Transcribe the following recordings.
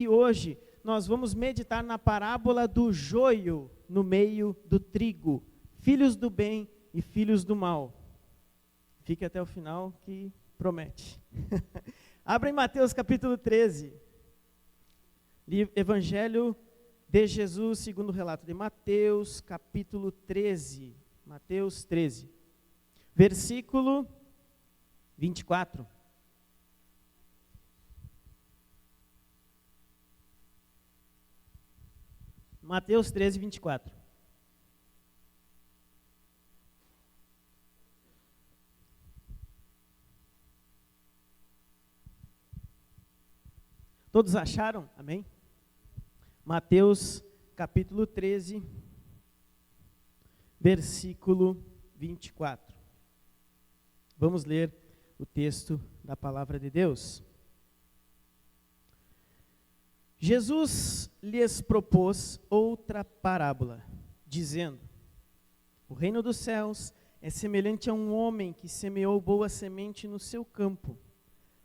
E hoje nós vamos meditar na parábola do joio no meio do trigo, filhos do bem e filhos do mal. Fique até o final que promete. Abra em Mateus capítulo 13, Evangelho de Jesus segundo o relato de Mateus capítulo 13, Mateus 13, versículo 24. Mateus 13, 24. Todos acharam? Amém? Mateus capítulo 13, versículo 24. Vamos ler o texto da palavra de Deus. Jesus lhes propôs outra parábola, dizendo: o reino dos céus é semelhante a um homem que semeou boa semente no seu campo.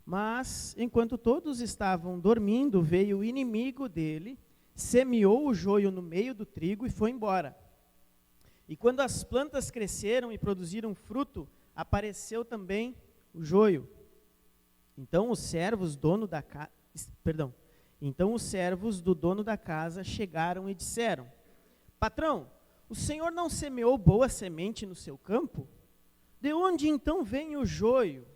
Mas, enquanto todos estavam dormindo, veio o inimigo dele, semeou o joio no meio do trigo e foi embora. E quando as plantas cresceram e produziram fruto, apareceu também o joio. Então os servos do dono da casa chegaram e disseram: patrão, o senhor não semeou boa semente no seu campo? De onde então vem o joio?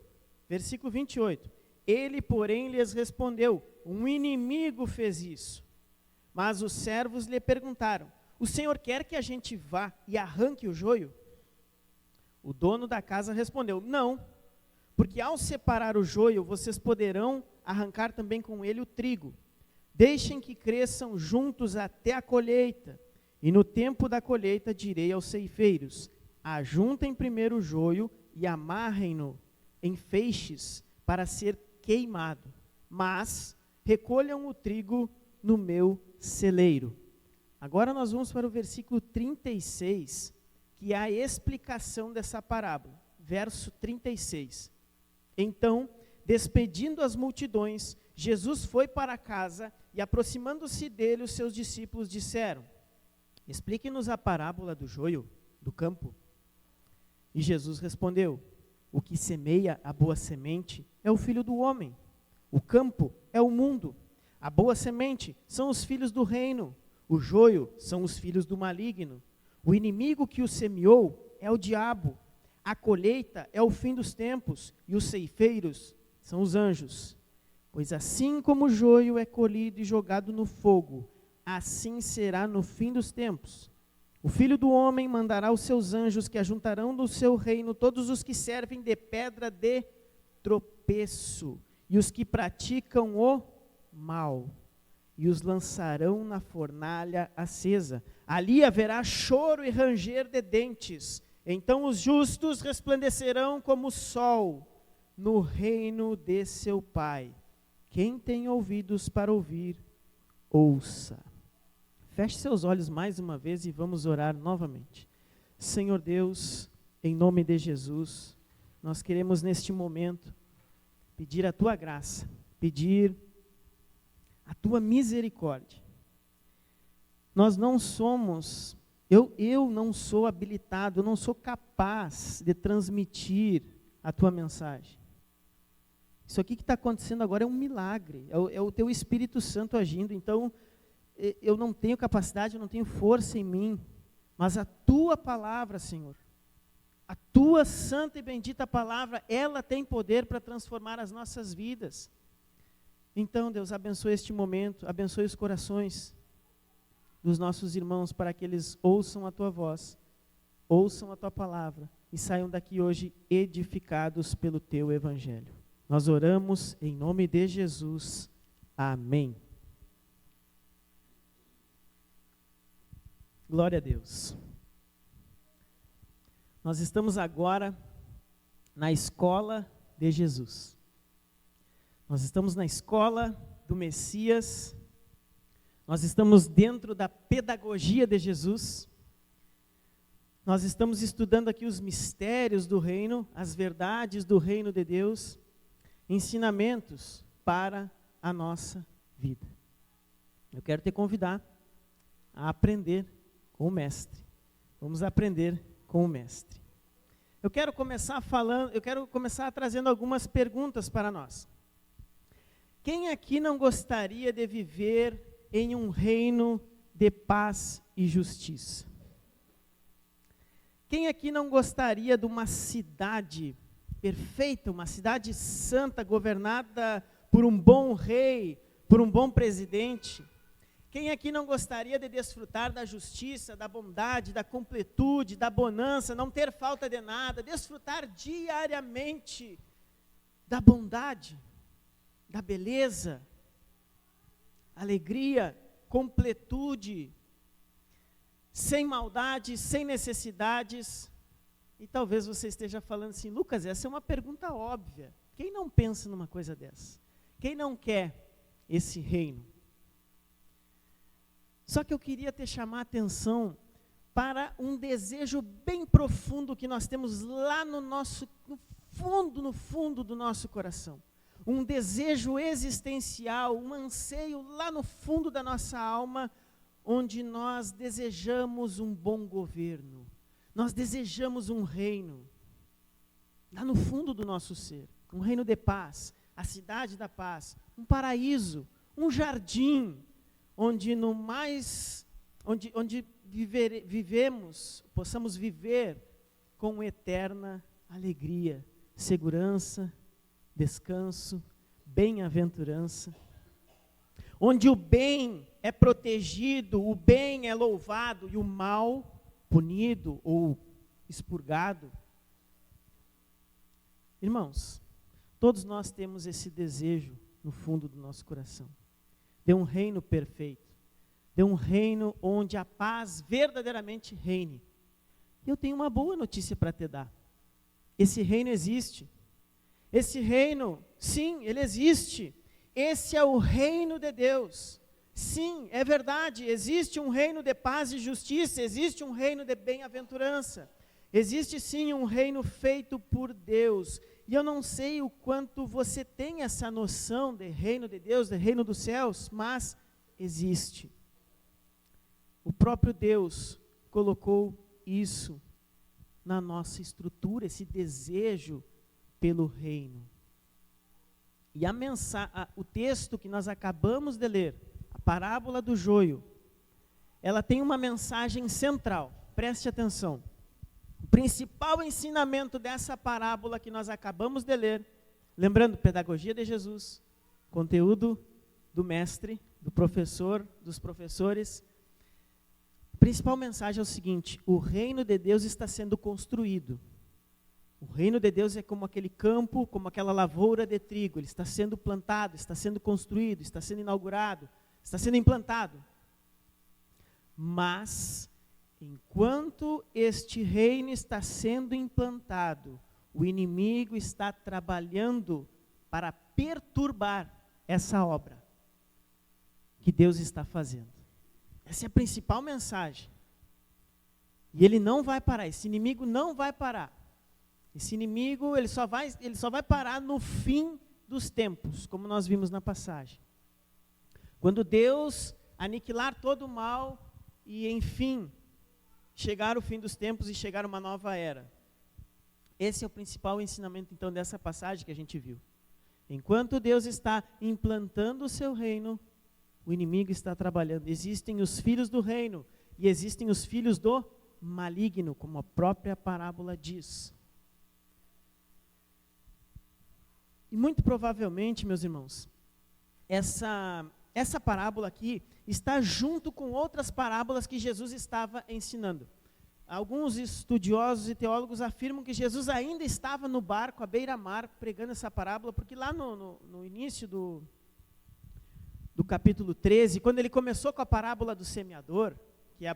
Versículo 28. Ele, porém, lhes respondeu: um inimigo fez isso. Mas os servos lhe perguntaram: o senhor quer que a gente vá e arranque o joio? O dono da casa respondeu: não, porque ao separar o joio, vocês poderão arrancar também com ele o trigo. Deixem que cresçam juntos até a colheita, e no tempo da colheita direi aos ceifeiros: ajuntem primeiro o joio e amarrem-no em feixes para ser queimado, mas recolham o trigo no meu celeiro. Agora nós vamos para o versículo 36, que é a explicação dessa parábola. Verso 36. Então, despedindo as multidões, Jesus foi para casa e, aproximando-se dele, os seus discípulos disseram: explique-nos a parábola do joio do campo. E Jesus respondeu: o que semeia a boa semente é o filho do homem. O campo é o mundo. A boa semente são os filhos do reino. O joio são os filhos do maligno. O inimigo que o semeou é o diabo. A colheita é o fim dos tempos e os ceifeiros são os anjos. Pois assim como o joio é colhido e jogado no fogo, assim será no fim dos tempos. O Filho do Homem mandará os seus anjos que ajuntarão do seu reino todos os que servem de pedra de tropeço e os que praticam o mal, e os lançarão na fornalha acesa. Ali haverá choro e ranger de dentes. Então os justos resplandecerão como o sol no reino de seu Pai. Quem tem ouvidos para ouvir, ouça. Feche seus olhos mais uma vez e vamos orar novamente. Senhor Deus, em nome de Jesus, nós queremos neste momento pedir a Tua graça, pedir a Tua misericórdia. Nós não somos, eu não sou habilitado, eu não sou capaz de transmitir a Tua mensagem. Isso aqui que está acontecendo agora é um milagre, é o Teu Espírito Santo agindo. Então, eu não tenho capacidade, eu não tenho força em mim, mas a Tua palavra, Senhor, a Tua santa e bendita palavra, ela tem poder para transformar as nossas vidas. Então, Deus, abençoe este momento, abençoe os corações dos nossos irmãos, para que eles ouçam a Tua voz, ouçam a Tua palavra, e saiam daqui hoje edificados pelo Teu Evangelho. Nós oramos em nome de Jesus. Amém. Glória a Deus. Nós estamos agora na escola de Jesus. Nós estamos na escola do Messias. Nós estamos dentro da pedagogia de Jesus. Nós estamos estudando aqui os mistérios do reino, as verdades do reino de Deus, ensinamentos para a nossa vida. eu quero te convidar a aprender com o mestre. Vamos aprender com o mestre. Eu quero começar trazendo algumas perguntas para nós. Quem aqui não gostaria de viver em um reino de paz e justiça? Quem aqui não gostaria de uma cidade perfeita, uma cidade santa, governada por um bom rei, por um bom presidente? Quem aqui não gostaria de desfrutar da justiça, da bondade, da completude, da bonança, não ter falta de nada, desfrutar diariamente da bondade, da beleza, alegria, completude, sem maldade, sem necessidades? E talvez você esteja falando assim: Lucas, essa é uma pergunta óbvia. Quem não pensa numa coisa dessa? Quem não quer esse reino? Só que eu queria te chamar a atenção para um desejo bem profundo que nós temos lá no fundo do nosso coração. Um desejo existencial, um anseio lá no fundo da nossa alma, onde nós desejamos um bom governo. Nós desejamos um reino, lá no fundo do nosso ser, um reino de paz, a cidade da paz, um paraíso, um jardim, onde possamos viver com eterna alegria, segurança, descanso, bem-aventurança, onde o bem é protegido, o bem é louvado e o mal punido ou expurgado. Irmãos, todos nós temos esse desejo no fundo do nosso coração, de um reino perfeito, de um reino onde a paz verdadeiramente reine. E eu tenho uma boa notícia para te dar. Esse reino existe. Esse reino, sim, ele existe. Esse é o reino de Deus. Sim, é verdade, existe um reino de paz e justiça, existe um reino de bem-aventurança. Existe sim um reino feito por Deus. E eu não sei o quanto você tem essa noção de reino de Deus, de reino dos céus, mas existe. O próprio Deus colocou isso na nossa estrutura, esse desejo pelo reino. E o texto que nós acabamos de ler, a parábola do joio, ela tem uma mensagem central, preste atenção. O principal ensinamento dessa parábola que nós acabamos de ler, lembrando, pedagogia de Jesus, conteúdo do mestre, do professor, dos professores, a principal mensagem é o seguinte: o reino de Deus está sendo construído. O reino de Deus é como aquele campo, como aquela lavoura de trigo, ele está sendo plantado, está sendo construído, está sendo inaugurado, está sendo implantado. Mas, enquanto este reino está sendo implantado, o inimigo está trabalhando para perturbar essa obra que Deus está fazendo. Essa é a principal mensagem. E ele não vai parar, esse inimigo não vai parar. Esse inimigo, ele só vai parar no fim dos tempos, como nós vimos na passagem. Quando Deus aniquilar todo o mal e, enfim, chegar o fim dos tempos e chegar uma nova era. Esse é o principal ensinamento, então, dessa passagem que a gente viu. Enquanto Deus está implantando o seu reino, o inimigo está trabalhando. Existem os filhos do reino e existem os filhos do maligno, como a própria parábola diz. E muito provavelmente, meus irmãos, essa parábola aqui está junto com outras parábolas que Jesus estava ensinando. Alguns estudiosos e teólogos afirmam que Jesus ainda estava no barco, à beira-mar, pregando essa parábola, porque lá no início do capítulo 13, quando ele começou com a parábola do semeador, que é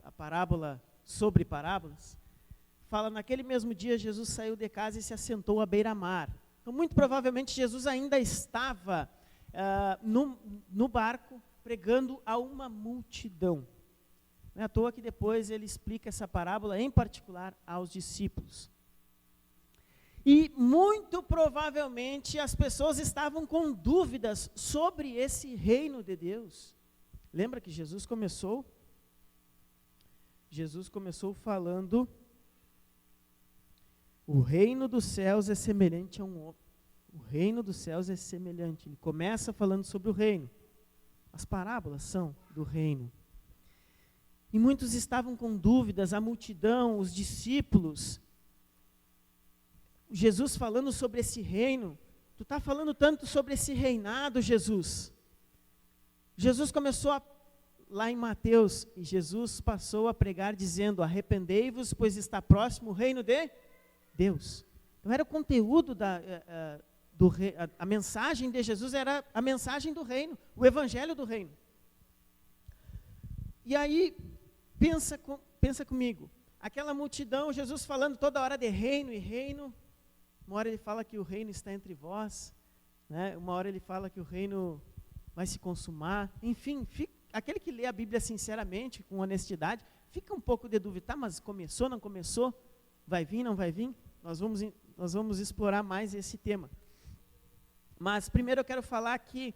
a parábola sobre parábolas, fala: naquele mesmo dia Jesus saiu de casa e se assentou à beira-mar. Então, muito provavelmente, Jesus ainda estava no barco, pregando a uma multidão. Não é à toa que depois ele explica essa parábola, em particular, aos discípulos. E, muito provavelmente, as pessoas estavam com dúvidas sobre esse reino de Deus. Lembra que Jesus começou falando: o reino dos céus é semelhante a um homem. O reino dos céus é semelhante. Ele começa falando sobre o reino. As parábolas são do reino. E muitos estavam com dúvidas, a multidão, os discípulos. Jesus falando sobre esse reino. Tu está falando tanto sobre esse reinado, Jesus. Jesus começou lá em Mateus, e Jesus passou a pregar dizendo: arrependei-vos, pois está próximo o reino de Deus. Então era o conteúdo a mensagem de Jesus era a mensagem do reino, o evangelho do reino. E aí, pensa comigo, aquela multidão, Jesus falando toda hora de reino e reino. Uma hora ele fala que o reino está entre vós, né? Uma hora ele fala que o reino vai se consumar. Enfim, aquele que lê a Bíblia sinceramente, com honestidade, fica um pouco de dúvida: tá, mas começou, não começou? Vai vir, não vai vir? Nós vamos explorar mais esse tema. Mas primeiro eu quero falar que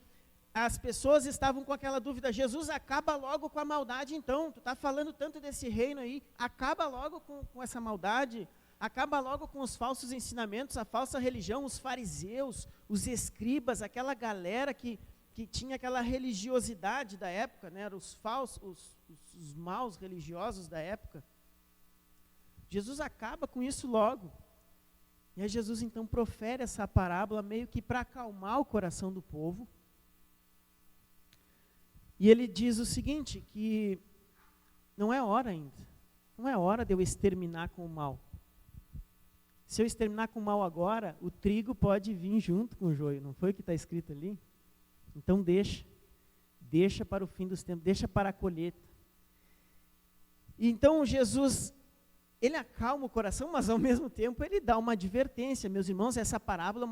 as pessoas estavam com aquela dúvida: Jesus, acaba logo com a maldade então, tu está falando tanto desse reino aí, acaba logo com essa maldade, acaba logo com os falsos ensinamentos, a falsa religião, os fariseus, os escribas, aquela galera que tinha aquela religiosidade da época, né? Eram os maus religiosos da época. Jesus acaba com isso logo. E aí Jesus então profere essa parábola meio que para acalmar o coração do povo. E ele diz o seguinte, que não é hora ainda. Não é hora de eu exterminar com o mal. Se eu exterminar com o mal agora, o trigo pode vir junto com o joio. Não foi o que está escrito ali? Então deixa para o fim dos tempos, deixa para a colheita. E então Jesus, ele acalma o coração, mas ao mesmo tempo ele dá uma advertência. Meus irmãos, essa parábola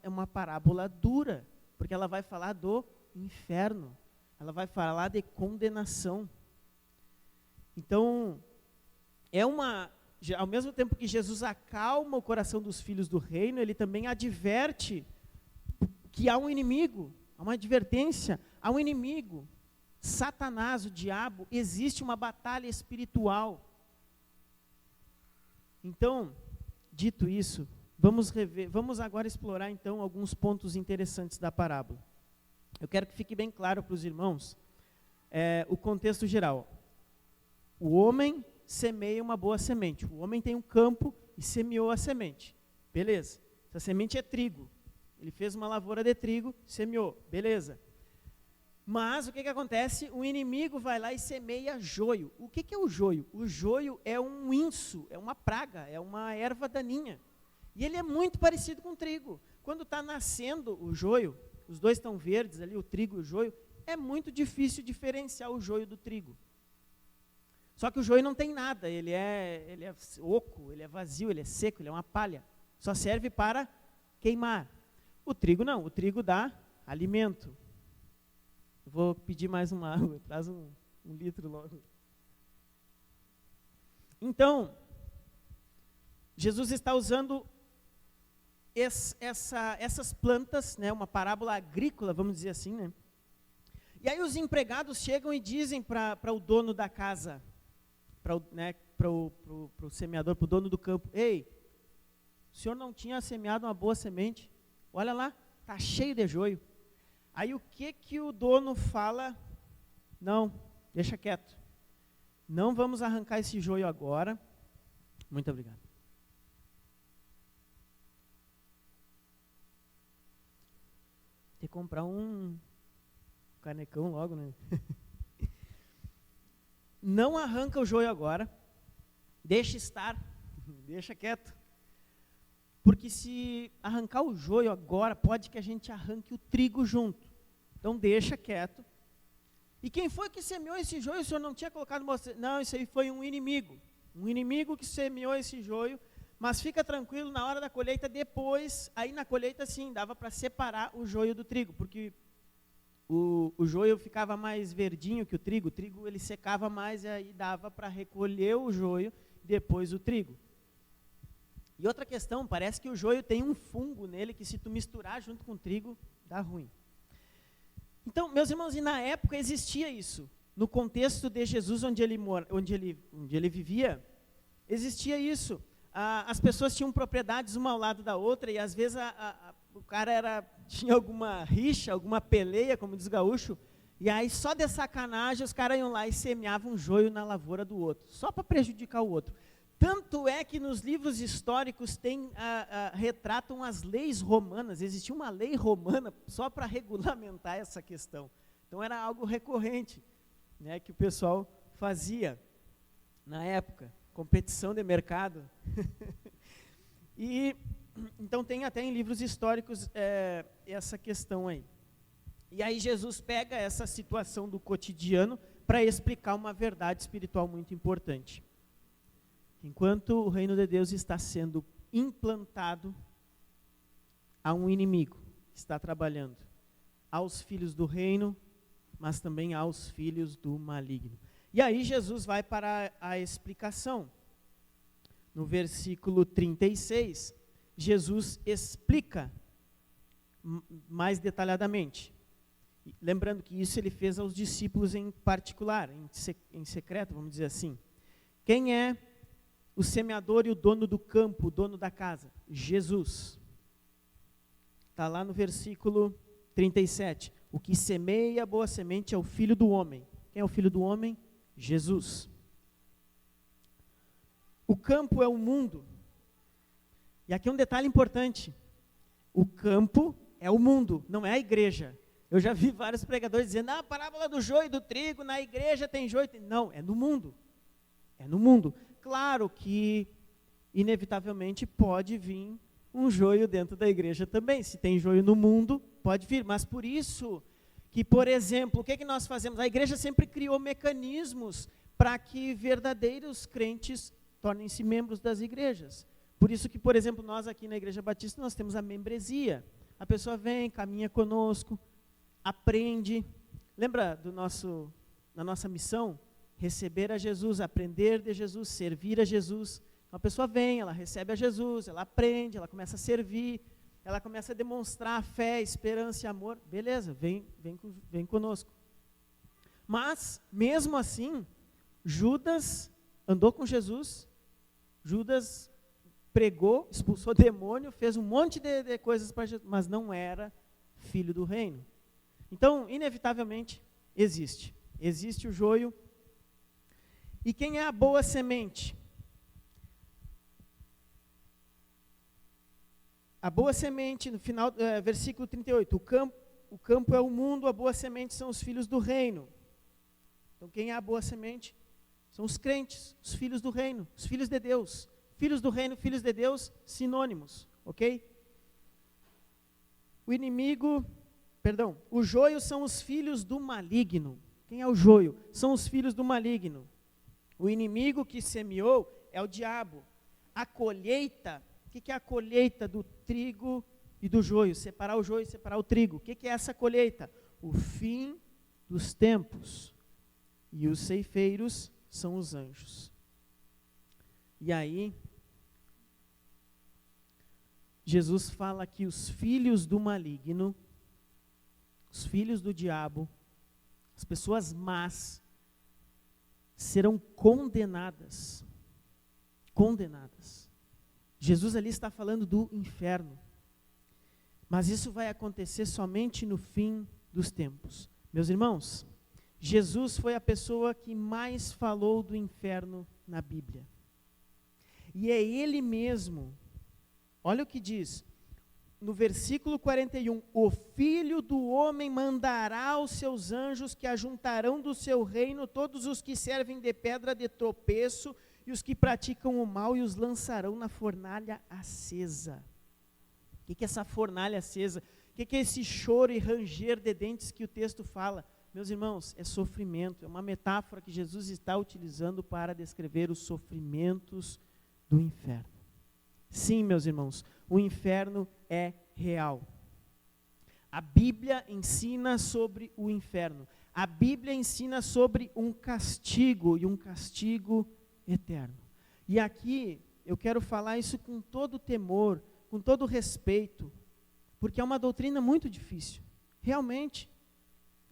é uma parábola dura, porque ela vai falar do inferno, ela vai falar de condenação. Então, ao mesmo tempo que Jesus acalma o coração dos filhos do reino, ele também adverte que há um inimigo, há uma advertência, há um inimigo, Satanás, o diabo. Existe uma batalha espiritual. Então, dito isso, vamos agora explorar então alguns pontos interessantes da parábola. Eu quero que fique bem claro para os irmãos o contexto geral. O homem semeia uma boa semente. O homem tem um campo e semeou a semente. Beleza. Essa semente é trigo. Ele fez uma lavoura de trigo, semeou. Beleza. Mas o que acontece? O inimigo vai lá e semeia joio. O que é o joio? O joio é um inso, é uma praga, é uma erva daninha. E ele é muito parecido com o trigo. Quando está nascendo o joio, os dois estão verdes ali, o trigo e o joio, é muito difícil diferenciar o joio do trigo. Só que o joio não tem nada, ele é oco, ele é vazio, ele é seco, ele é uma palha. Só serve para queimar. O trigo não, o trigo dá alimento. Vou pedir mais uma água, traz um litro logo. Então, Jesus está usando essas plantas, né, uma parábola agrícola, vamos dizer assim, né? E aí os empregados chegam e dizem para o dono da casa, para o semeador, para o dono do campo: ei, o senhor não tinha semeado uma boa semente? Olha lá, está cheio de joio. Aí o que o dono fala? Não, deixa quieto. Não vamos arrancar esse joio agora. Muito obrigado. Tem que comprar um canecão logo, né? Não arranca o joio agora. Deixa estar. Deixa quieto. Porque se arrancar o joio agora, pode que a gente arranque o trigo junto. Então deixa quieto. E quem foi que semeou esse joio? O senhor não tinha colocado... Não, isso aí foi um inimigo. Um inimigo que semeou esse joio. Mas fica tranquilo, na hora da colheita, depois, aí na colheita sim, dava para separar o joio do trigo. Porque o joio ficava mais verdinho que o trigo ele secava mais, e aí dava para recolher o joio, depois o trigo. E outra questão, parece que o joio tem um fungo nele, que se tu misturar junto com o trigo, dá ruim. Então, meus irmãos, e na época existia isso. No contexto de Jesus, onde ele vivia, existia isso. As pessoas tinham propriedades uma ao lado da outra, e às vezes o cara tinha alguma rixa, alguma peleia, como diz o gaúcho, e aí só de sacanagem os caras iam lá e semeavam joio na lavoura do outro, só para prejudicar o outro. Tanto é que nos livros históricos retratam as leis romanas, existia uma lei romana só para regulamentar essa questão. Então era algo recorrente, né, que o pessoal fazia na época, competição de mercado. E então tem até em livros históricos essa questão aí. E aí Jesus pega essa situação do cotidiano para explicar uma verdade espiritual muito importante. Enquanto o reino de Deus está sendo implantado, há um inimigo que está trabalhando aos filhos do reino, mas também aos filhos do maligno. E aí Jesus vai para a explicação. No versículo 36, Jesus explica mais detalhadamente. Lembrando que isso ele fez aos discípulos em particular, em secreto, vamos dizer assim. Quem é o semeador e o dono do campo, o dono da casa? Jesus. Está lá no versículo 37. O que semeia a boa semente é o Filho do Homem. Quem é o Filho do Homem? Jesus. O campo é o mundo. E aqui um detalhe importante. O campo é o mundo, não é a igreja. Eu já vi vários pregadores dizendo, a parábola do joio e do trigo, na igreja tem joio. Não, é no mundo. É no mundo. Claro que, inevitavelmente, pode vir um joio dentro da igreja também. Se tem joio no mundo, pode vir. Mas por isso que, por exemplo, o que nós fazemos? A igreja sempre criou mecanismos para que verdadeiros crentes tornem-se membros das igrejas. Por isso que, por exemplo, nós aqui na Igreja Batista, nós temos a membresia. A pessoa vem, caminha conosco, aprende. Lembra da nossa missão? Receber a Jesus, aprender de Jesus, servir a Jesus. Uma pessoa vem, ela recebe a Jesus, ela aprende, ela começa a servir, ela começa a demonstrar fé, esperança e amor. Beleza, vem conosco. Mas, mesmo assim, Judas andou com Jesus, Judas pregou, expulsou demônio, fez um monte de coisas para Jesus, mas não era filho do reino. Então, inevitavelmente, existe o joio. E quem é a boa semente? A boa semente, no final, versículo 38, o campo é o mundo, a boa semente são os filhos do reino. Então, quem é a boa semente? São os crentes, os filhos do reino, os filhos de Deus. Filhos do reino, filhos de Deus, sinônimos, ok? O joio são os filhos do maligno. Quem é o joio? São os filhos do maligno. O inimigo que semeou é o diabo. A colheita, o que é a colheita do trigo e do joio? Separar o joio e separar o trigo. O que é essa colheita? O fim dos tempos. E os ceifeiros são os anjos. E aí, Jesus fala que os filhos do maligno, os filhos do diabo, as pessoas más, serão condenadas. Condenadas. Jesus ali está falando do inferno. Mas isso vai acontecer somente no fim dos tempos. Meus irmãos, Jesus foi a pessoa que mais falou do inferno na Bíblia. E é ele mesmo. Olha o que diz, no versículo 41, o Filho do Homem mandará os seus anjos que ajuntarão do seu reino todos os que servem de pedra de tropeço e os que praticam o mal e os lançarão na fornalha acesa. O que é essa fornalha acesa? O que é esse choro e ranger de dentes que o texto fala? Meus irmãos, é sofrimento, é uma metáfora que Jesus está utilizando para descrever os sofrimentos do inferno. Sim, meus irmãos, o inferno é real. A Bíblia ensina sobre o inferno. A Bíblia ensina sobre um castigo, e um castigo eterno. E aqui eu quero falar isso com todo temor, com todo respeito, porque é uma doutrina muito difícil. Realmente,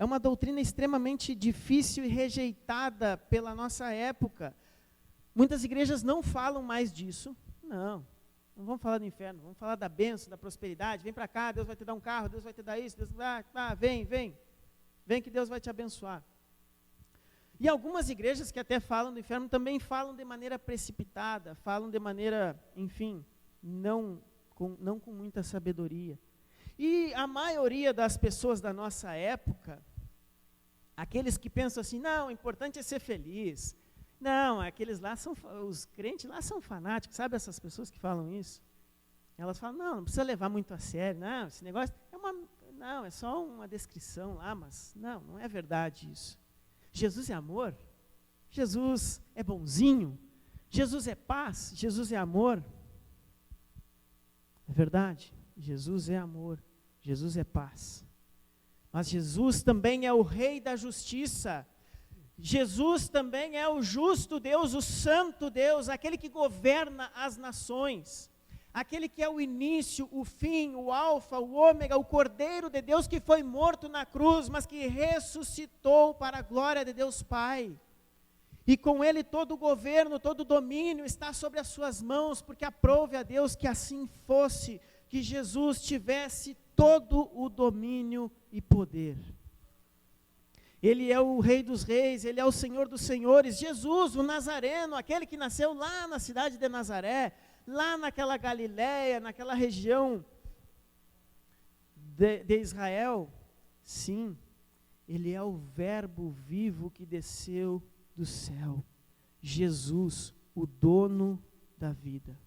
É uma doutrina extremamente difícil e rejeitada pela nossa época. Muitas igrejas não falam mais disso. Não vamos falar do inferno, vamos falar da bênção, da prosperidade. Vem para cá, Deus vai te dar um carro, Deus vai te dar isso, Deus vai, vem que Deus vai te abençoar. E algumas igrejas que até falam do inferno também falam de maneira precipitada, falam de maneira, enfim, não com muita sabedoria. E a maioria das pessoas da nossa época, aqueles que pensam assim, não, o importante é ser feliz. Não, aqueles lá os crentes lá são fanáticos, sabe essas pessoas que falam isso? Elas falam, não precisa levar muito a sério, não, esse negócio é só uma descrição lá, mas não é verdade isso. Jesus é amor, Jesus é bonzinho, Jesus é paz, Jesus é amor. É verdade, Jesus é amor, Jesus é paz. Mas Jesus também é o Rei da justiça. Jesus também é o justo Deus, o santo Deus, aquele que governa as nações, aquele que é o início, o fim, o alfa, o ômega, o Cordeiro de Deus que foi morto na cruz, mas que ressuscitou para a glória de Deus Pai. E com ele todo o governo, todo o domínio está sobre as suas mãos, porque aprove a Deus que assim fosse, que Jesus tivesse todo o domínio e poder. Ele é o Rei dos Reis, Ele é o Senhor dos Senhores. Jesus, o Nazareno, aquele que nasceu lá na cidade de Nazaré, lá naquela Galileia, naquela região de Israel. Sim, Ele é o Verbo vivo que desceu do céu. Jesus, o dono da vida.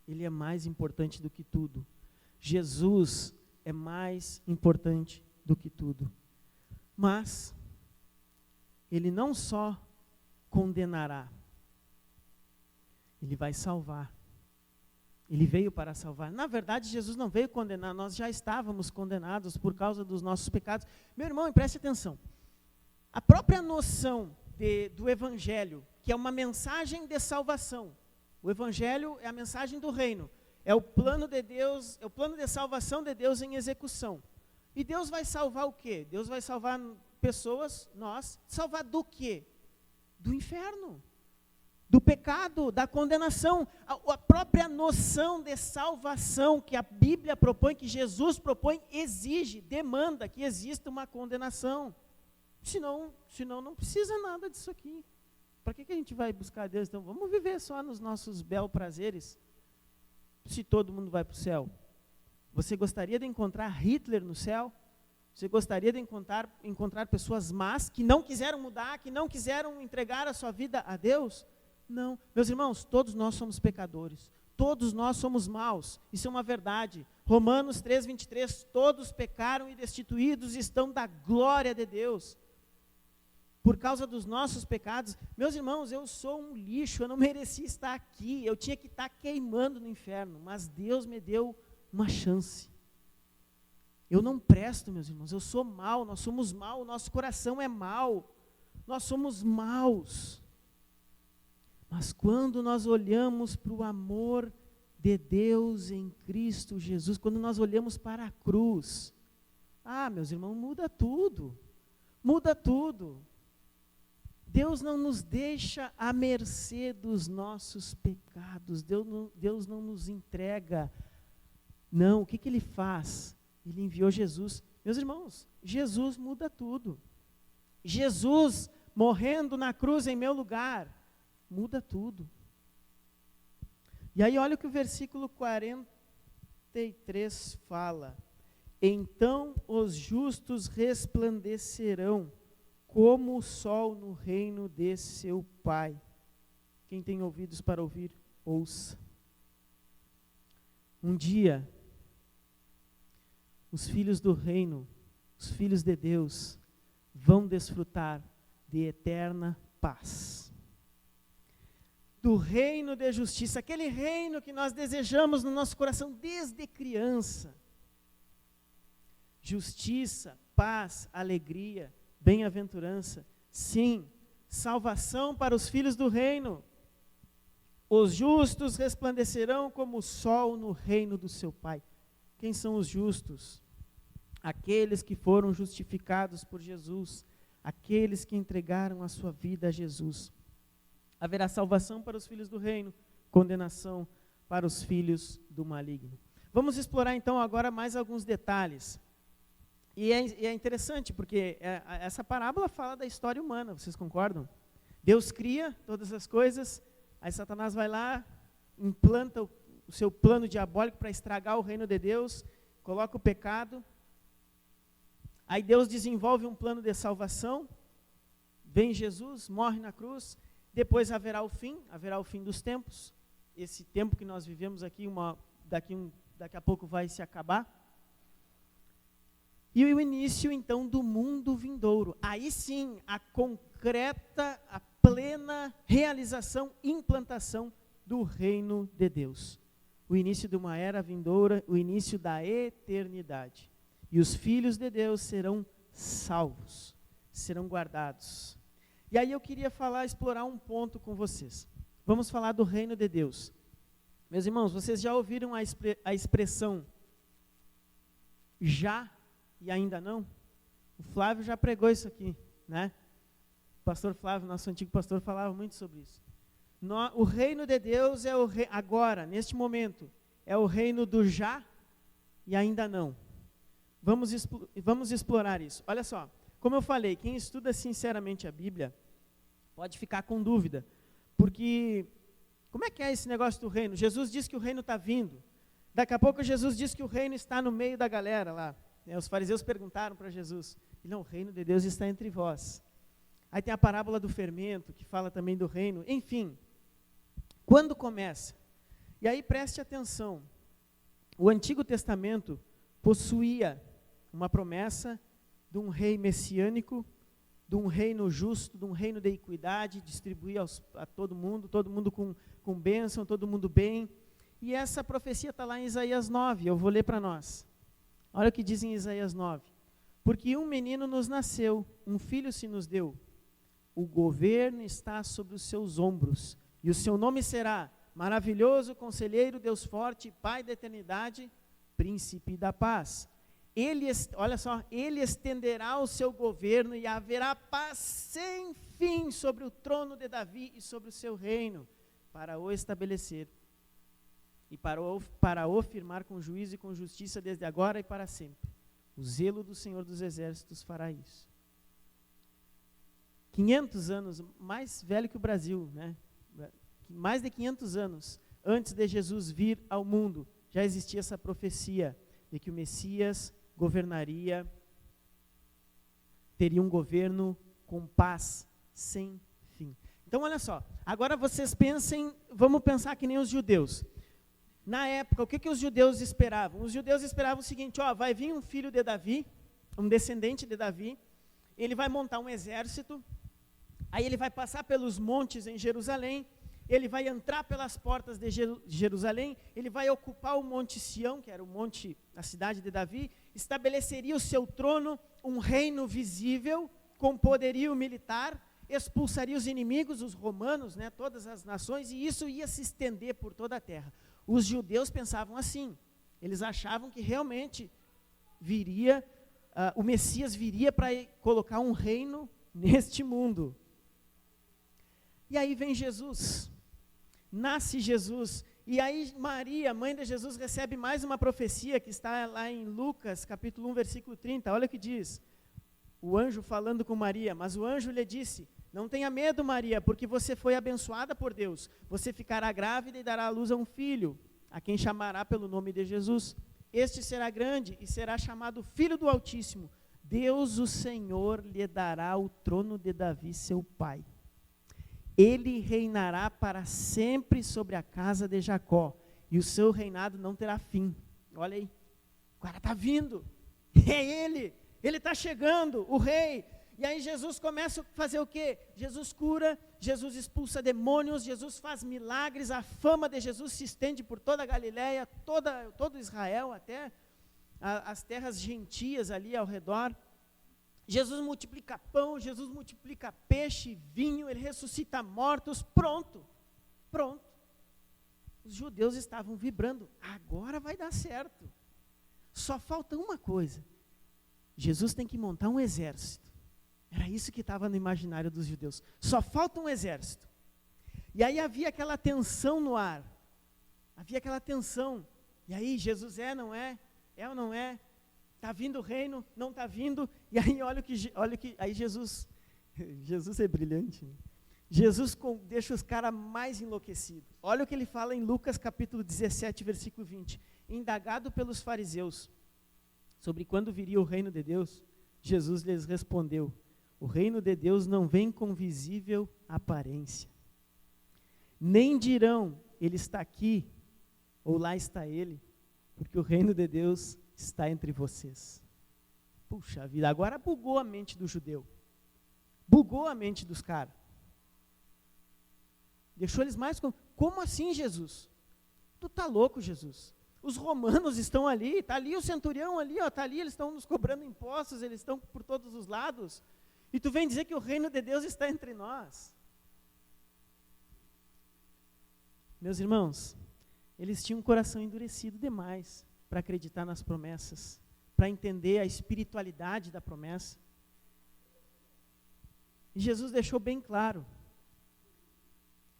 Ele é mais importante do que tudo. Jesus é mais importante do que tudo. Mas Ele não só condenará, Ele vai salvar. Ele veio para salvar. Na verdade, Jesus não veio condenar, nós já estávamos condenados por causa dos nossos pecados. Meu irmão, preste atenção. A própria noção do Evangelho, que é uma mensagem de salvação. O Evangelho é a mensagem do reino. É o plano de Deus, é o plano de salvação de Deus em execução. E Deus vai salvar o quê? Deus vai salvar pessoas, nós, salvar do quê? Do inferno, do pecado, da condenação. A própria noção de salvação que a Bíblia propõe, que Jesus propõe, exige, demanda que exista uma condenação. Senão não precisa nada disso aqui. Para que a gente vai buscar Deus? Então vamos viver só nos nossos bel prazeres, se todo mundo vai para o céu. Você gostaria de encontrar Hitler no céu? Você gostaria de encontrar pessoas más, que não quiseram mudar, que não quiseram entregar a sua vida a Deus? Não. Meus irmãos, todos nós somos pecadores. Todos nós somos maus. Isso é uma verdade. Romanos 3:23, todos pecaram e destituídos estão da glória de Deus. Por causa dos nossos pecados. Meus irmãos, eu sou um lixo, eu não merecia estar aqui. Eu tinha que estar queimando no inferno. Mas Deus me deu uma chance. Eu não presto, meus irmãos, eu sou mau, nós somos mau, o nosso coração é mau, nós somos maus. Mas quando nós olhamos para o amor de Deus em Cristo Jesus, quando nós olhamos para a cruz, meus irmãos, muda tudo, muda tudo. Deus não nos deixa à mercê dos nossos pecados, Deus não nos entrega. Não, o que Ele faz? Ele enviou Jesus. Meus irmãos, Jesus muda tudo. Jesus morrendo na cruz em meu lugar, muda tudo. E aí olha o que o versículo 43 fala. Então os justos resplandecerão como o sol no reino de seu Pai. Quem tem ouvidos para ouvir, ouça. Um dia, os filhos do reino, os filhos de Deus, vão desfrutar de eterna paz. Do reino de justiça, aquele reino que nós desejamos no nosso coração desde criança. Justiça, paz, alegria, bem-aventurança, sim, salvação para os filhos do reino. Os justos resplandecerão como o sol no reino do seu Pai. Quem são os justos? aqueles que foram justificados por Jesus, aqueles que entregaram a sua vida a Jesus. Haverá salvação para os filhos do reino, condenação para os filhos do maligno. Vamos explorar então agora mais alguns detalhes. E é interessante porque essa parábola fala da história humana, vocês concordam? Deus cria todas as coisas, aí Satanás vai lá, implanta o seu plano diabólico para estragar o reino de Deus, coloca o pecado. Aí Deus desenvolve um plano de salvação, vem Jesus, morre na cruz, depois haverá o fim dos tempos. Esse tempo que nós vivemos aqui, daqui a pouco vai se acabar. E o início, então, do mundo vindouro. Aí sim, a concreta, a plena realização, implantação do reino de Deus. O início de uma era vindoura, o início da eternidade. E os filhos de Deus serão salvos, serão guardados. E aí eu queria explorar um ponto com vocês. Vamos falar do reino de Deus. Meus irmãos, vocês já ouviram a expressão já e ainda não? O Flávio já pregou isso aqui, né? O pastor Flávio, nosso antigo pastor, falava muito sobre isso. O reino de Deus é agora, neste momento, é o reino do já e ainda não. Vamos explorar isso. Olha só, como eu falei, quem estuda sinceramente a Bíblia pode ficar com dúvida, porque como é que é esse negócio do reino? Jesus diz que o reino está vindo. Daqui a pouco Jesus diz que o reino está no meio da galera lá. Os fariseus perguntaram para Jesus. Não, o reino de Deus está entre vós. Aí tem a parábola do fermento, que fala também do reino. Enfim, quando começa? E aí preste atenção. O Antigo Testamento possuía uma promessa de um rei messiânico, de um reino justo, de um reino de equidade, distribuir a todo mundo com bênção, todo mundo bem. E essa profecia está lá em Isaías 9, eu vou ler para nós. Olha o que diz em Isaías 9. Porque um menino nos nasceu, um filho se nos deu. O governo está sobre os seus ombros, e o seu nome será Maravilhoso, Conselheiro, Deus Forte, Pai da Eternidade, Príncipe da Paz. Olha só, ele estenderá o seu governo e haverá paz sem fim sobre o trono de Davi e sobre o seu reino, para o estabelecer e para o firmar com juízo e com justiça desde agora e para sempre. O zelo do Senhor dos Exércitos fará isso. 500 anos, mais velho que o Brasil, né? Mais de 500 anos antes de Jesus vir ao mundo, já existia essa profecia de que o Messias governaria, teria um governo com paz sem fim. Então, olha só, agora vocês vamos pensar que nem os judeus. Na época, o que os judeus esperavam? Os judeus esperavam o seguinte, vai vir um filho de Davi, um descendente de Davi, ele vai montar um exército, aí ele vai passar pelos montes em Jerusalém, ele vai entrar pelas portas de Jerusalém, ele vai ocupar o Monte Sião, que era o monte, a cidade de Davi, estabeleceria o seu trono, um reino visível, com poderio militar, expulsaria os inimigos, os romanos, né, todas as nações, e isso ia se estender por toda a terra. Os judeus pensavam assim, eles achavam que realmente o Messias viria para colocar um reino neste mundo. E aí vem Jesus, nasce Jesus, e aí Maria, mãe de Jesus, recebe mais uma profecia que está lá em Lucas, capítulo 1, versículo 30, olha o que diz, o anjo falando com Maria, mas o anjo lhe disse, não tenha medo, Maria, porque você foi abençoada por Deus, você ficará grávida e dará à luz a um filho, a quem chamará pelo nome de Jesus, este será grande e será chamado Filho do Altíssimo, Deus o Senhor lhe dará o trono de Davi, seu pai. Ele reinará para sempre sobre a casa de Jacó, e o seu reinado não terá fim. Olha aí, o cara está vindo, é ele está chegando, o rei. E aí Jesus começa a fazer o quê? Jesus cura, Jesus expulsa demônios, Jesus faz milagres, a fama de Jesus se estende por toda a Galileia, todo Israel, até as terras gentias ali ao redor. Jesus multiplica pão, Jesus multiplica peixe, vinho, ele ressuscita mortos, pronto. Os judeus estavam vibrando, agora vai dar certo. Só falta uma coisa, Jesus tem que montar um exército. Era isso que estava no imaginário dos judeus. Só falta um exército. E aí havia aquela tensão no ar. Havia aquela tensão. E aí, Jesus não é? É ou não é? Está vindo o reino? Não está vindo? E aí, olha o que aí Jesus é brilhante, né? Jesus deixa os caras mais enlouquecidos. Olha o que ele fala em Lucas capítulo 17, versículo 20. Indagado pelos fariseus sobre quando viria o reino de Deus, Jesus lhes respondeu: o reino de Deus não vem com visível aparência. Nem dirão, ele está aqui, ou lá está ele, porque o reino de Deus está entre vocês. Puxa vida, agora bugou a mente do judeu. Bugou a mente dos caras. Deixou eles mais como assim, Jesus? Tu tá louco, Jesus? Os romanos estão ali, está ali o centurião ali, está ali, eles estão nos cobrando impostos, eles estão por todos os lados. E tu vem dizer que o reino de Deus está entre nós. Meus irmãos, eles tinham um coração endurecido demais para acreditar nas promessas, para entender a espiritualidade da promessa. E Jesus deixou bem claro,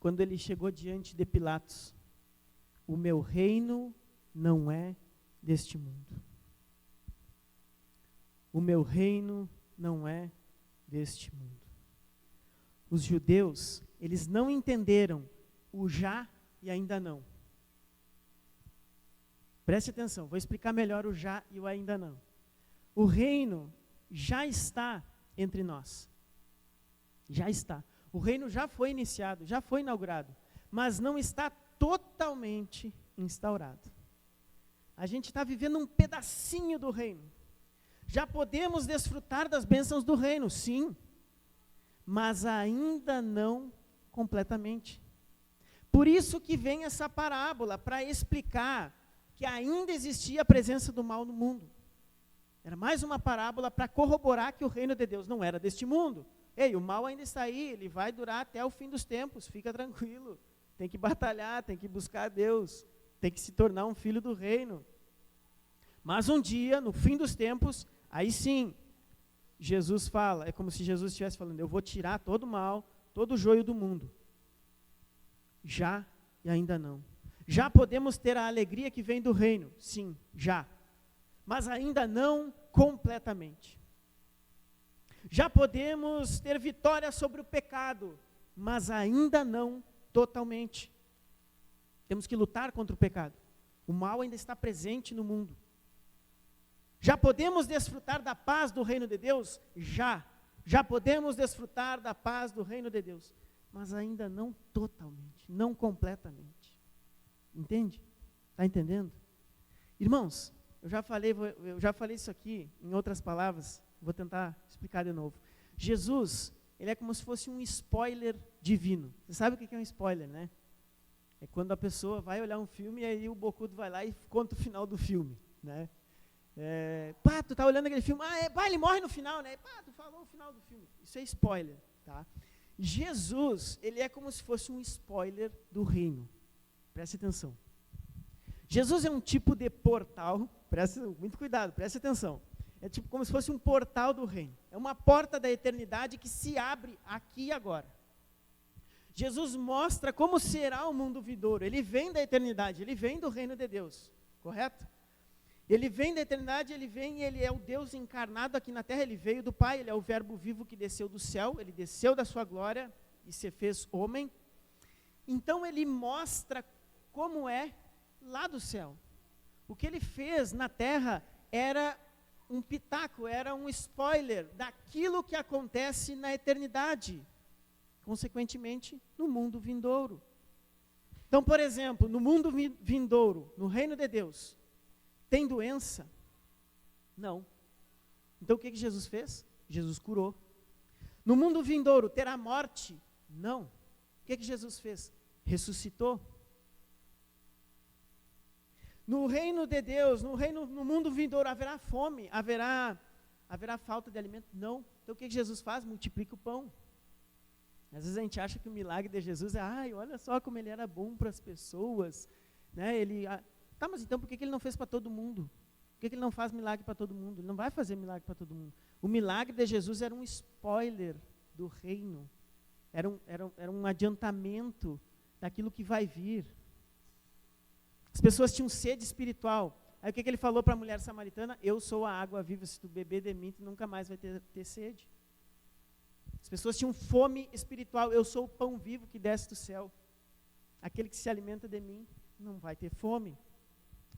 quando ele chegou diante de Pilatos: o meu reino não é deste mundo. O meu reino não é deste mundo. Os judeus, eles não entenderam o já e ainda não. Preste atenção, vou explicar melhor o já e o ainda não. O reino já está entre nós. Já está. O reino já foi iniciado, já foi inaugurado, mas não está totalmente instaurado. A gente está vivendo um pedacinho do reino. Já podemos desfrutar das bênçãos do reino, sim, mas ainda não completamente. Por isso que vem essa parábola, para explicar que ainda existia a presença do mal no mundo. Era mais uma parábola para corroborar que o reino de Deus não era deste mundo. Ei, o mal ainda está aí, ele vai durar até o fim dos tempos, fica tranquilo. Tem que batalhar, tem que buscar a Deus, tem que se tornar um filho do reino. Mas um dia, no fim dos tempos, aí sim, Jesus fala, é como se Jesus estivesse falando: eu vou tirar todo o mal, todo o joio do mundo. Já e ainda não. Já podemos ter a alegria que vem do reino, sim, já. Mas ainda não completamente. Já podemos ter vitória sobre o pecado, mas ainda não totalmente. Temos que lutar contra o pecado. O mal ainda está presente no mundo. Já podemos desfrutar da paz do reino de Deus? Já podemos desfrutar da paz do reino de Deus, mas ainda não totalmente, não completamente. Entende? Está entendendo? Irmãos, eu já falei isso aqui, em outras palavras, vou tentar explicar de novo. Jesus, ele é como se fosse um spoiler divino. Você sabe o que é um spoiler, né? É quando a pessoa vai olhar um filme e aí o bocudo vai lá e conta o final do filme, né? Tu tá olhando aquele filme, ele morre no final, né? Tu falou o final do filme. Isso é spoiler, tá? Jesus, ele é como se fosse um spoiler do reino. Preste atenção. Jesus é um tipo de portal, muito cuidado, preste atenção. É tipo como se fosse um portal do reino. É uma porta da eternidade que se abre aqui e agora. Jesus mostra como será o mundo vindouro. Ele vem da eternidade, ele vem do reino de Deus, correto? Ele vem da eternidade, ele é o Deus encarnado aqui na terra, ele veio do Pai, ele é o verbo vivo que desceu do céu, ele desceu da sua glória e se fez homem. Então ele mostra como é lá do céu. O que ele fez na terra era um pitaco, era um spoiler daquilo que acontece na eternidade, consequentemente no mundo vindouro. Então, por exemplo, no mundo vindouro, no reino de Deus, tem doença? Não. Então o que Jesus fez? Jesus curou. No mundo vindouro, terá morte? Não. O que Jesus fez? Ressuscitou. No reino de Deus, no mundo vindouro, haverá fome, haverá falta de alimento? Não. Então o que Jesus faz? Multiplica o pão. Às vezes a gente acha que o milagre de Jesus é, olha só como ele era bom para as pessoas, né? Mas então por que ele não fez para todo mundo? Por que ele não faz milagre para todo mundo? Ele não vai fazer milagre para todo mundo. O milagre de Jesus era um spoiler do reino. Era um adiantamento daquilo que vai vir. As pessoas tinham sede espiritual. Aí o que ele falou para a mulher samaritana? Eu sou a água viva, se tu beber de mim, tu nunca mais vai ter sede. As pessoas tinham fome espiritual. Eu sou o pão vivo que desce do céu. Aquele que se alimenta de mim não vai ter fome.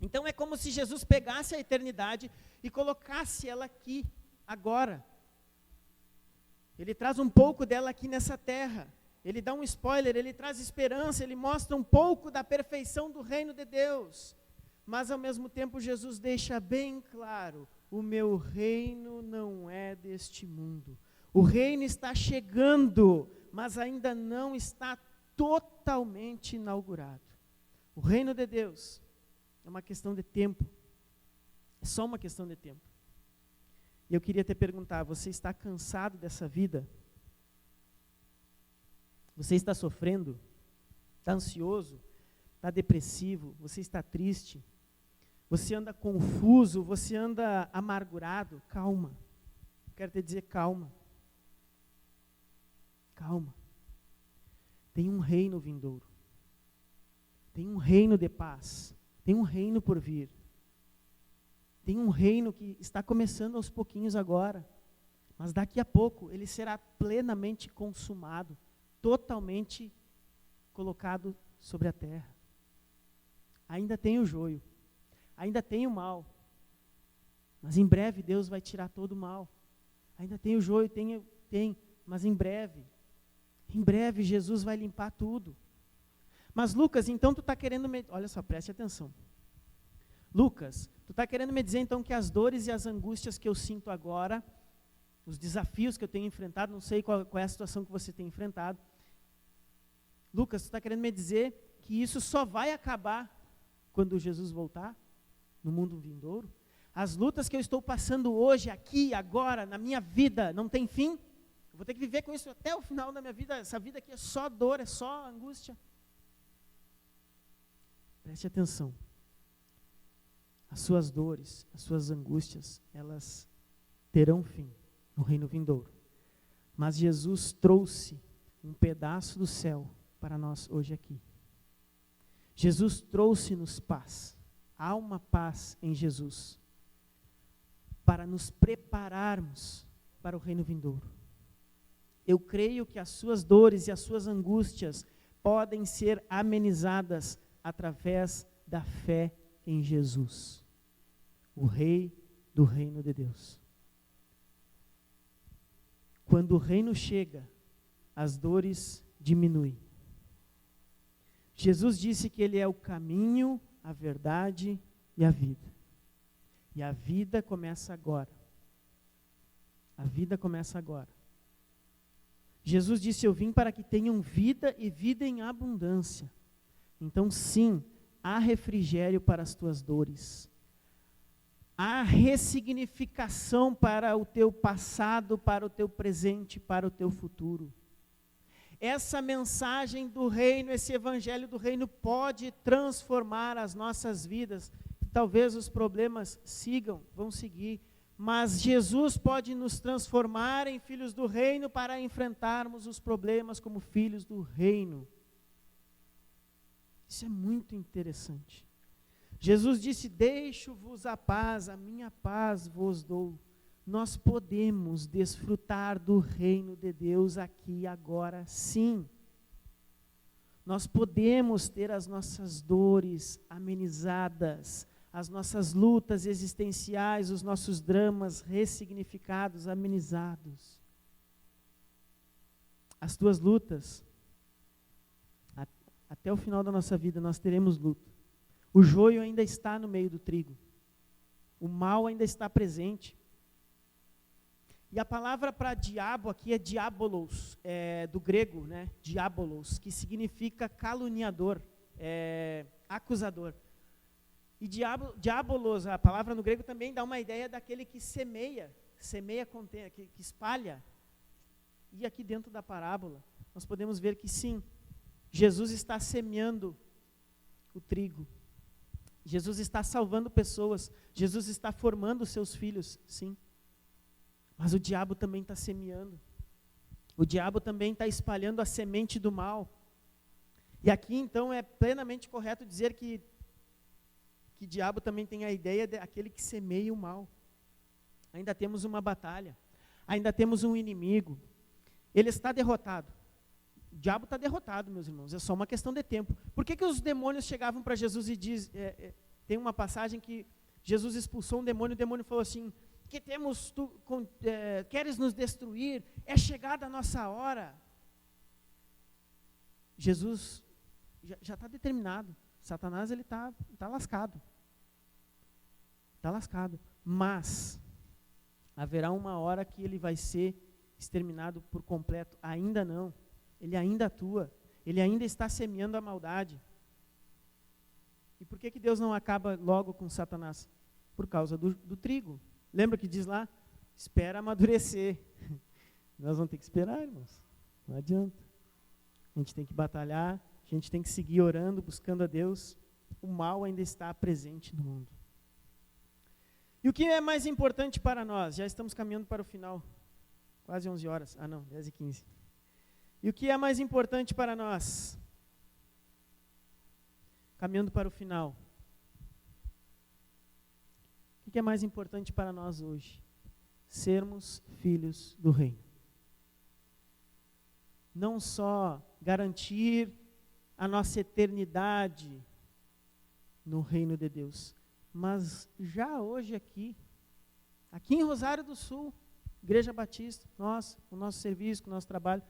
Então é como se Jesus pegasse a eternidade e colocasse ela aqui, agora. Ele traz um pouco dela aqui nessa terra. Ele dá um spoiler, ele traz esperança, ele mostra um pouco da perfeição do reino de Deus. Mas ao mesmo tempo Jesus deixa bem claro, o meu reino não é deste mundo. O reino está chegando, mas ainda não está totalmente inaugurado. O reino de Deus é uma questão de tempo. É só uma questão de tempo. E eu queria te perguntar, você está cansado dessa vida? Você está sofrendo? Está ansioso? Está depressivo? Você está triste? Você anda confuso? Você anda amargurado? Calma. Quero te dizer calma. Calma. Tem um reino vindouro. Tem um reino de paz. Tem um reino por vir. Tem um reino que está começando aos pouquinhos agora. Mas daqui a pouco ele será plenamente consumado. Totalmente colocado sobre a terra. Ainda tem o joio. Ainda tem o mal. Mas em breve Deus vai tirar todo o mal. Ainda tem o joio, mas em breve Jesus vai limpar tudo. Mas Lucas, então tu está querendo olha só, preste atenção. Lucas, tu está querendo me dizer então que as dores e as angústias que eu sinto agora, os desafios que eu tenho enfrentado, não sei qual é a situação que você tem enfrentado. Lucas, tu está querendo me dizer que isso só vai acabar quando Jesus voltar no mundo vindouro? As lutas que eu estou passando hoje, aqui, agora, na minha vida, não tem fim? Eu vou ter que viver com isso até o final da minha vida. Essa vida aqui é só dor, é só angústia. Preste atenção. As suas dores, as suas angústias, elas terão fim no reino vindouro. Mas Jesus trouxe um pedaço do céu para nós hoje aqui. Jesus trouxe-nos paz. Há uma paz em Jesus para nos prepararmos para o reino vindouro. Eu creio que as suas dores e as suas angústias podem ser amenizadas através da fé em Jesus, o Rei do reino de Deus. Quando o reino chega, as dores diminuem. Jesus disse que Ele é o caminho, a verdade e a vida. E a vida começa agora. A vida começa agora. Jesus disse, eu vim para que tenham vida e vida em abundância. Então sim, há refrigério para as tuas dores. Há ressignificação para o teu passado, para o teu presente, para o teu futuro. Essa mensagem do reino, esse evangelho do reino pode transformar as nossas vidas. Talvez os problemas vão seguir, mas Jesus pode nos transformar em filhos do reino para enfrentarmos os problemas como filhos do reino. Isso é muito interessante. Jesus disse, deixo-vos a paz, a minha paz vos dou. Nós podemos desfrutar do reino de Deus aqui agora, sim. Nós podemos ter as nossas dores amenizadas, as nossas lutas existenciais, os nossos dramas ressignificados, amenizados. As tuas lutas, até o final da nossa vida nós teremos luta. O joio ainda está no meio do trigo. O mal ainda está presente. E a palavra para diabo aqui é diabolos, do grego, né? Diabolos, que significa caluniador, acusador. E diabolos, a palavra no grego também dá uma ideia daquele que semeia que espalha. E aqui dentro da parábola, nós podemos ver que sim, Jesus está semeando o trigo. Jesus está salvando pessoas, Jesus está formando os seus filhos, sim. Mas o diabo também está semeando. O diabo também está espalhando a semente do mal. E aqui, então, é plenamente correto dizer que diabo também tem a ideia daquele que semeia o mal. Ainda temos uma batalha, ainda temos um inimigo. Ele está derrotado. O diabo está derrotado, meus irmãos, é só uma questão de tempo. Por que os demônios chegavam para Jesus e tem uma passagem que Jesus expulsou um demônio, o demônio falou assim, que temos, queres nos destruir, é chegada a nossa hora. Jesus já está determinado, Satanás ele está lascado. Está lascado, mas haverá uma hora que ele vai ser exterminado por completo. Ainda não, ele ainda atua, ele ainda está semeando a maldade. E por que Deus não acaba logo com Satanás? Por causa do trigo. Lembra que diz lá? Espera amadurecer. Nós vamos ter que esperar, irmãos, não adianta. A gente tem que batalhar, a gente tem que seguir orando, buscando a Deus. O mal ainda está presente no mundo. E o que é mais importante para nós? Já estamos caminhando para o final, quase 11 horas. 10h15. E o que é mais importante para nós? Caminhando para o final. O que é mais importante para nós hoje? Sermos filhos do reino. Não só garantir a nossa eternidade no reino de Deus, mas já hoje aqui em Rosário do Sul, Igreja Batista, nós, com o nosso serviço, com o nosso trabalho,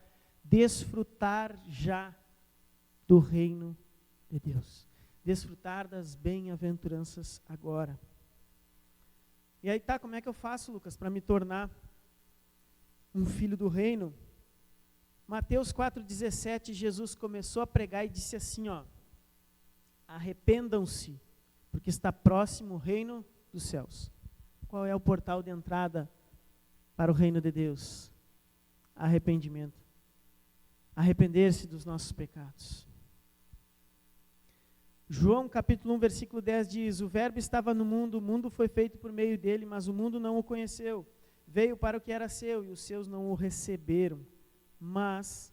desfrutar já do reino de Deus. Desfrutar das bem-aventuranças agora. E aí como é que eu faço, Lucas, para me tornar um filho do reino? Mateus 4,17, Jesus começou a pregar e disse assim, arrependam-se, porque está próximo o reino dos céus. Qual é o portal de entrada para o reino de Deus? Arrependimento. Arrepender-se dos nossos pecados. João capítulo 1, versículo 10 diz, o verbo estava no mundo, o mundo foi feito por meio dele, mas o mundo não o conheceu. Veio para o que era seu, e os seus não o receberam. Mas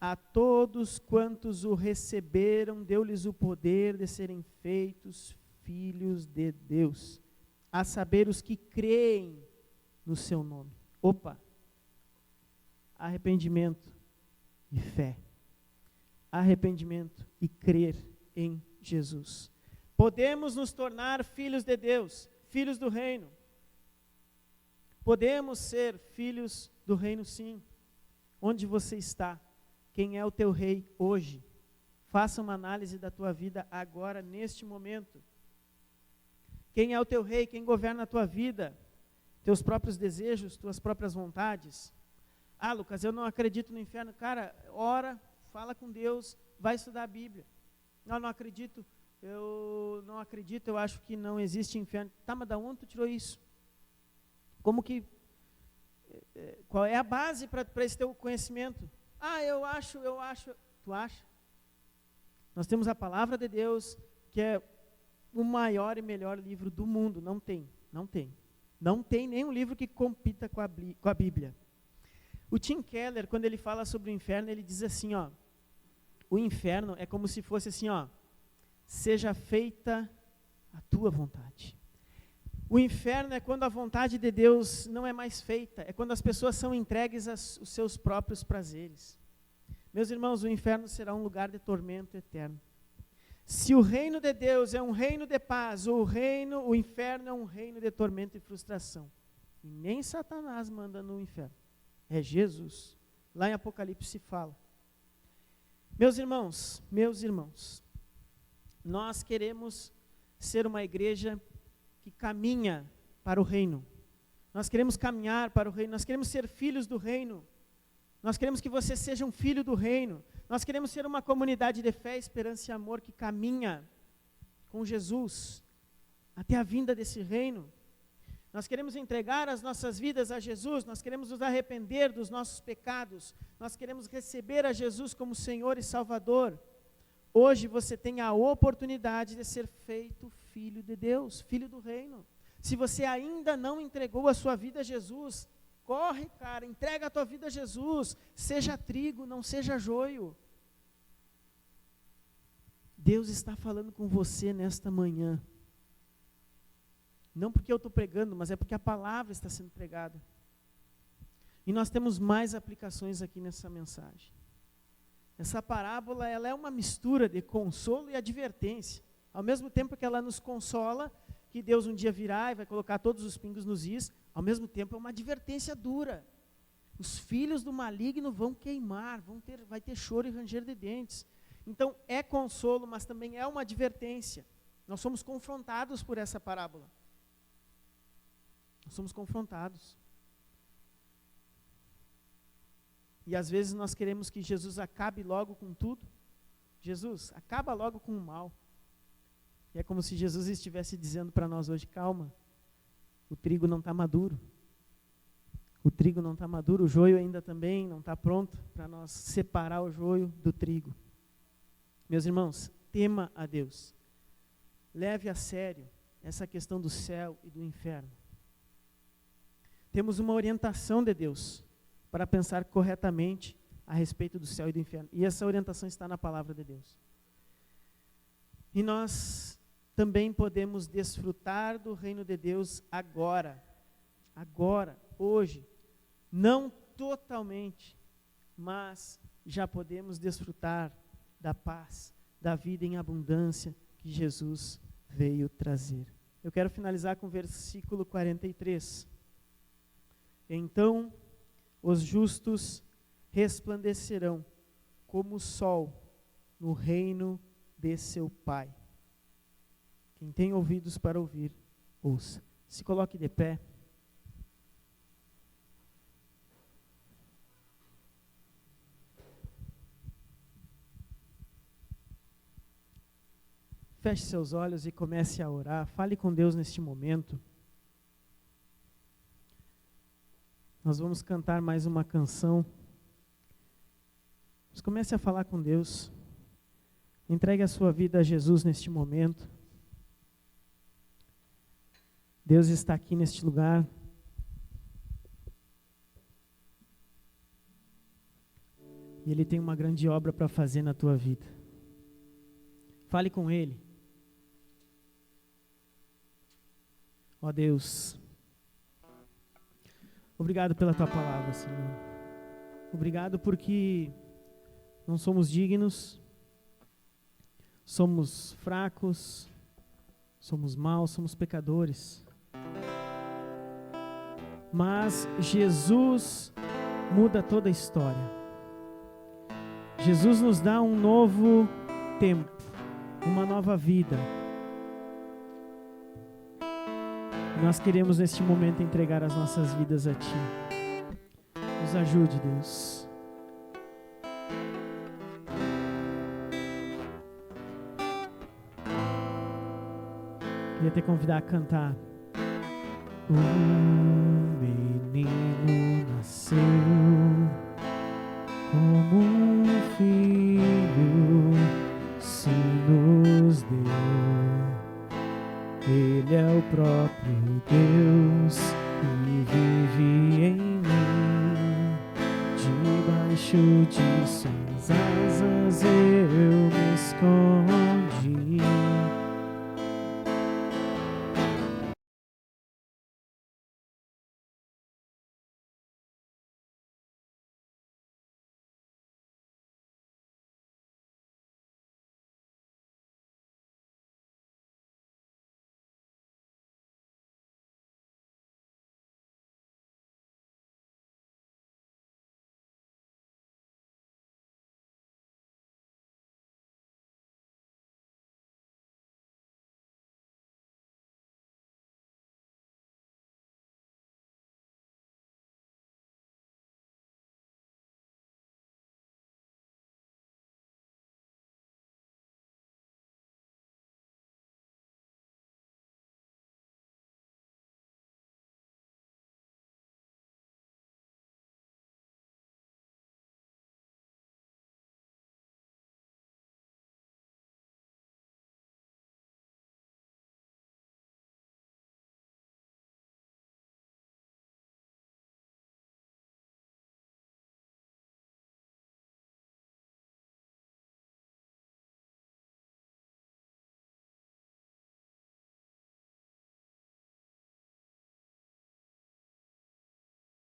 a todos quantos o receberam, deu-lhes o poder de serem feitos filhos de Deus, a saber os que creem no seu nome. Arrependimento e fé. Arrependimento e crer em Jesus. Podemos nos tornar filhos de Deus, filhos do reino. Podemos ser filhos do reino, sim. Onde você está? Quem é o teu rei hoje? Faça uma análise da tua vida agora, neste momento. Quem é o teu rei? Quem governa a tua vida? Teus próprios desejos, tuas próprias vontades? Lucas, eu não acredito no inferno. Cara, ora, fala com Deus, vai estudar a Bíblia. Não acredito, eu acho que não existe inferno. Tá, mas da onde tu tirou isso? Qual é a base para esse teu conhecimento? Eu acho. Tu acha? Nós temos a palavra de Deus, que é o maior e melhor livro do mundo. Não tem nenhum livro que compita com a Bíblia. O Tim Keller, quando ele fala sobre o inferno, ele diz assim, o inferno é como se fosse assim, seja feita a tua vontade. O inferno é quando a vontade de Deus não é mais feita, é quando as pessoas são entregues aos seus próprios prazeres. Meus irmãos, o inferno será um lugar de tormento eterno. Se o reino de Deus é um reino de paz, o inferno é um reino de tormento e frustração. E nem Satanás manda no inferno, é Jesus. Lá em Apocalipse se fala. Meus irmãos, nós queremos ser uma igreja que caminha para o reino. Nós queremos caminhar para o reino, nós queremos ser filhos do reino. Nós queremos que você seja um filho do reino. Nós queremos ser uma comunidade de fé, esperança e amor que caminha com Jesus até a vinda desse reino. Nós queremos entregar as nossas vidas a Jesus, nós queremos nos arrepender dos nossos pecados, nós queremos receber a Jesus como Senhor e Salvador. Hoje você tem a oportunidade de ser feito filho de Deus, filho do reino. Se você ainda não entregou a sua vida a Jesus, corre, cara, entrega a tua vida a Jesus. Seja trigo, não seja joio. Deus está falando com você nesta manhã. Não porque eu estou pregando, mas é porque a palavra está sendo pregada. E nós temos mais aplicações aqui nessa mensagem. Essa parábola, ela é uma mistura de consolo e advertência. Ao mesmo tempo que ela nos consola, que Deus um dia virá e vai colocar todos os pingos nos is, ao mesmo tempo é uma advertência dura. Os filhos do maligno vão queimar, vai ter choro e ranger de dentes. Então é consolo, mas também é uma advertência. Nós somos confrontados por essa parábola. Nós somos confrontados. E às vezes nós queremos que Jesus acabe logo com tudo. Jesus, acaba logo com o mal. E é como se Jesus estivesse dizendo para nós hoje, calma, o trigo não está maduro. O trigo não está maduro, o joio ainda também não está pronto para nós separar o joio do trigo. Meus irmãos, tema a Deus. Leve a sério essa questão do céu e do inferno. Temos uma orientação de Deus para pensar corretamente a respeito do céu e do inferno. E essa orientação está na palavra de Deus. E nós também podemos desfrutar do reino de Deus agora, hoje, não totalmente, mas já podemos desfrutar da paz, da vida em abundância que Jesus veio trazer. Eu quero finalizar com o versículo 43. Então, os justos resplandecerão como o sol no reino de seu Pai. Quem tem ouvidos para ouvir, ouça. Se coloque de pé. Feche seus olhos e comece a orar. Fale com Deus neste momento. Nós vamos cantar mais uma canção. Mas comece a falar com Deus. Entregue a sua vida a Jesus neste momento. Deus está aqui neste lugar. E Ele tem uma grande obra para fazer na tua vida. Fale com Ele. Ó Deus, obrigado pela Tua palavra, Senhor. Obrigado porque não somos dignos, somos fracos, somos maus, somos pecadores. Mas Jesus muda toda a história. Jesus nos dá um novo tempo, uma nova vida. Nós queremos neste momento entregar as nossas vidas a Ti. Nos ajude, Deus. Queria te convidar a cantar. Um menino nasceu como um filho se nos deu. Ele é o próprio Deus que vive em mim. Debaixo de suas asas eu me escondo.